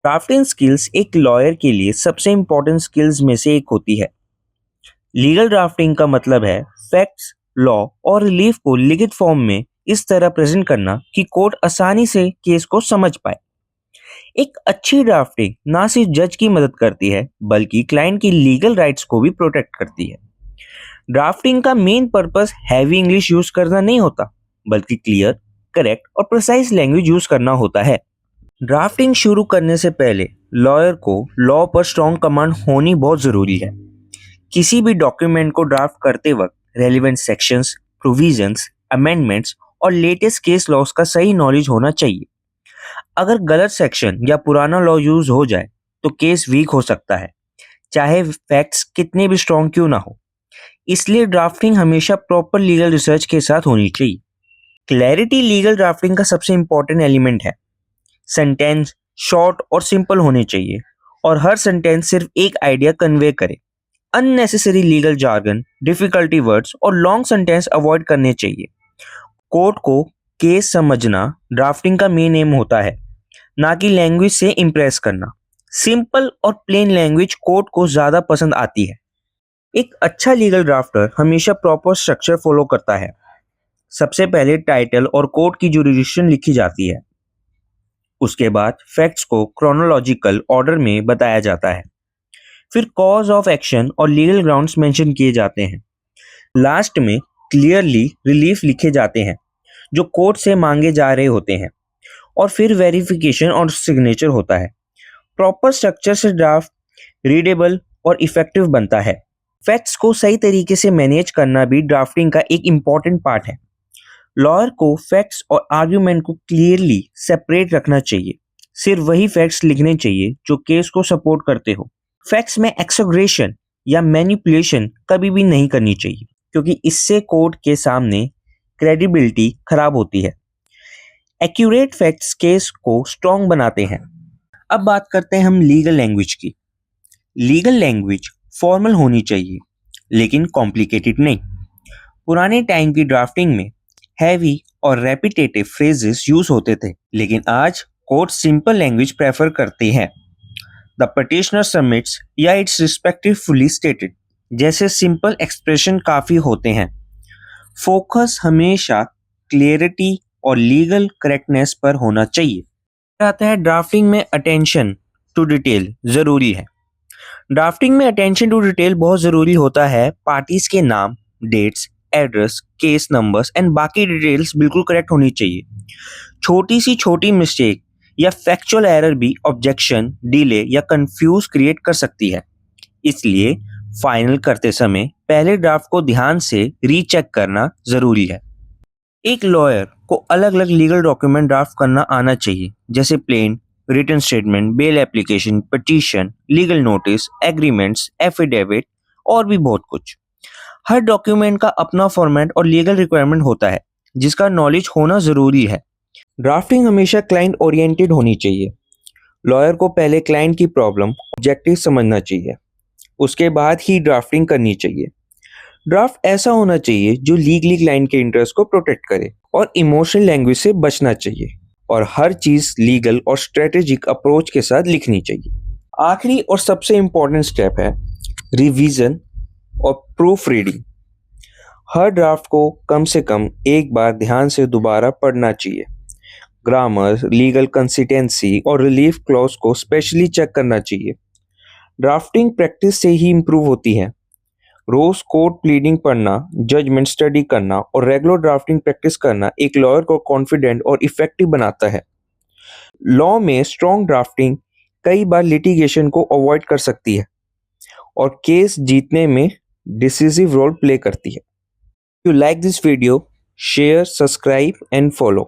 Drafting skills एक lawyer के लिए सबसे इंपॉर्टेंट स्किल्स में से एक होती है। लीगल ड्राफ्टिंग का मतलब है फैक्ट्स, लॉ और रिलीफ को लिखित फॉर्म में इस तरह प्रेजेंट करना कि कोर्ट आसानी से केस को समझ पाए। एक अच्छी ड्राफ्टिंग ना सिर्फ जज की मदद करती है बल्कि क्लाइंट की लीगल राइट्स को भी प्रोटेक्ट करती है। ड्राफ्टिंग का main purpose heavy English use करना नहीं होता बल्कि क्लियर, करेक्ट और प्रिसाइज लैंग्वेज यूज करना होता है। ड्राफ्टिंग शुरू करने से पहले लॉयर को लॉ पर स्ट्रॉन्ग कमांड होनी बहुत ज़रूरी है। किसी भी डॉक्यूमेंट को ड्राफ्ट करते वक्त रेलिवेंट सेक्शंस, प्रोविजंस, अमेंडमेंट्स और लेटेस्ट केस लॉस का सही नॉलेज होना चाहिए। अगर गलत सेक्शन या पुराना लॉ यूज हो जाए तो केस वीक हो सकता है, चाहे फैक्ट्स कितने भी स्ट्रॉन्ग क्यों ना हो। इसलिए ड्राफ्टिंग हमेशा प्रॉपर लीगल रिसर्च के साथ होनी चाहिए। क्लैरिटी लीगल ड्राफ्टिंग का सबसे इंपॉर्टेंट एलिमेंट है। सेंटेंस शॉर्ट और सिंपल होने चाहिए और हर सेंटेंस सिर्फ एक आइडिया कन्वे करे। Unnecessary legal jargon, difficulty words और लॉन्ग सेंटेंस अवॉइड करने चाहिए। कोर्ट को केस समझना ड्राफ्टिंग का मेन एम होता है, ना कि लैंग्वेज से इम्प्रेस करना। सिंपल और प्लेन लैंग्वेज कोर्ट को ज़्यादा पसंद आती है। एक अच्छा लीगल ड्राफ्टर हमेशा प्रॉपर स्ट्रक्चर फॉलो करता है। सबसे पहले टाइटल और कोर्ट की जुरिडिक्शन लिखी जाती है। उसके बाद फैक्ट्स को क्रोनोलॉजिकल ऑर्डर में बताया जाता है। फिर कॉज ऑफ एक्शन और लीगल ग्राउंड्स मेंशन किए जाते हैं। लास्ट में क्लियरली रिलीफ लिखे जाते हैं जो कोर्ट से मांगे जा रहे होते हैं, और फिर वेरिफिकेशन और सिग्नेचर होता है। प्रॉपर स्ट्रक्चर से ड्राफ्ट रीडेबल और इफेक्टिव बनता है। फैक्ट्स को सही तरीके से मैनेज करना भी ड्राफ्टिंग का एक इम्पॉर्टेंट पार्ट है। लॉयर को फैक्ट्स और आर्ग्यूमेंट को क्लियरली सेपरेट रखना चाहिए। सिर्फ वही फैक्ट्स लिखने चाहिए जो केस को सपोर्ट करते हो। फैक्ट्स में एक्सग्रेशन या मैनिपुलेशन कभी भी नहीं करनी चाहिए, क्योंकि इससे कोर्ट के सामने क्रेडिबिलिटी खराब होती है। एक्यूरेट फैक्ट्स केस को स्ट्रॉन्ग बनाते हैं। अब बात करते हैं हम लीगल लैंग्वेज की। लीगल लैंग्वेज फॉर्मल होनी चाहिए लेकिन कॉम्प्लिकेटेड नहीं। पुराने टाइम की ड्राफ्टिंग में हैवी और रेपिटेटिव फ्रेजेस यूज होते थे, लेकिन आज कोर्ट सिंपल लैंग्वेज प्रेफर करते हैं। द पिटिशनर सबमिट्स या इट्स रिस्पेक्टफुली स्टेटेड जैसे सिंपल एक्सप्रेशन काफ़ी होते हैं। फोकस हमेशा क्लियरिटी और लीगल करेक्टनेस पर होना चाहिए। आता है ड्राफ्टिंग में अटेंशन टू डिटेल ज़रूरी है। ड्राफ्टिंग में अटेंशन टू डिटेल बहुत ज़रूरी होता है। पार्टीज के नाम, dates, address, case numbers and बाकी डिटेल्स बिल्कुल करेक्ट होनी चाहिए। छोटी सी छोटी मिस्टेक या फैक्चुअल एरर भी ऑब्जेक्शन, डिले या कंफ्यूज क्रिएट कर सकती है। इसलिए फाइनल करते समय पहले ड्राफ्ट को ध्यान से रीचेक करना ज़रूरी है। एक लॉयर को अलग अलग लीगल डॉक्यूमेंट ड्राफ्ट करना आना चाहिए, जैसे plain, written statement, bail application, petition, legal notice, agreements, affidavit और भी बहुत कुछ। हर डॉक्यूमेंट का अपना फॉर्मेट और लीगल रिक्वायरमेंट होता है जिसका नॉलेज होना ज़रूरी है। ड्राफ्टिंग हमेशा क्लाइंट ओरिएंटेड होनी चाहिए। लॉयर को पहले क्लाइंट की प्रॉब्लम, ऑब्जेक्टिव समझना चाहिए, उसके बाद ही ड्राफ्टिंग करनी चाहिए। ड्राफ्ट ऐसा होना चाहिए जो लीगली क्लाइंट के इंटरेस्ट को प्रोटेक्ट करे और इमोशनल लैंग्वेज से बचना चाहिए, और हर चीज़ लीगल और स्ट्रेटेजिक अप्रोच के साथ लिखनी चाहिए। आखिरी और सबसे इम्पोर्टेंट स्टेप है रिवीजन और प्रूफ रीडिंग। हर ड्राफ्ट को कम से कम एक बार ध्यान से दोबारा पढ़ना चाहिए। ग्रामर, लीगल कंसिस्टेंसी और रिलीफ क्लॉज को स्पेशली चेक करना चाहिए। ड्राफ्टिंग प्रैक्टिस से ही इम्प्रूव होती है। रोज कोर्ट प्लीडिंग पढ़ना, जजमेंट स्टडी करना और रेगुलर ड्राफ्टिंग प्रैक्टिस करना एक लॉयर को कॉन्फिडेंट और इफेक्टिव बनाता है। लॉ में स्ट्रॉन्ग ड्राफ्टिंग कई बार लिटिगेशन को अवॉइड कर सकती है और केस जीतने में डिसिसिव रोल प्ले करती है। If you like this video, share, subscribe and follow.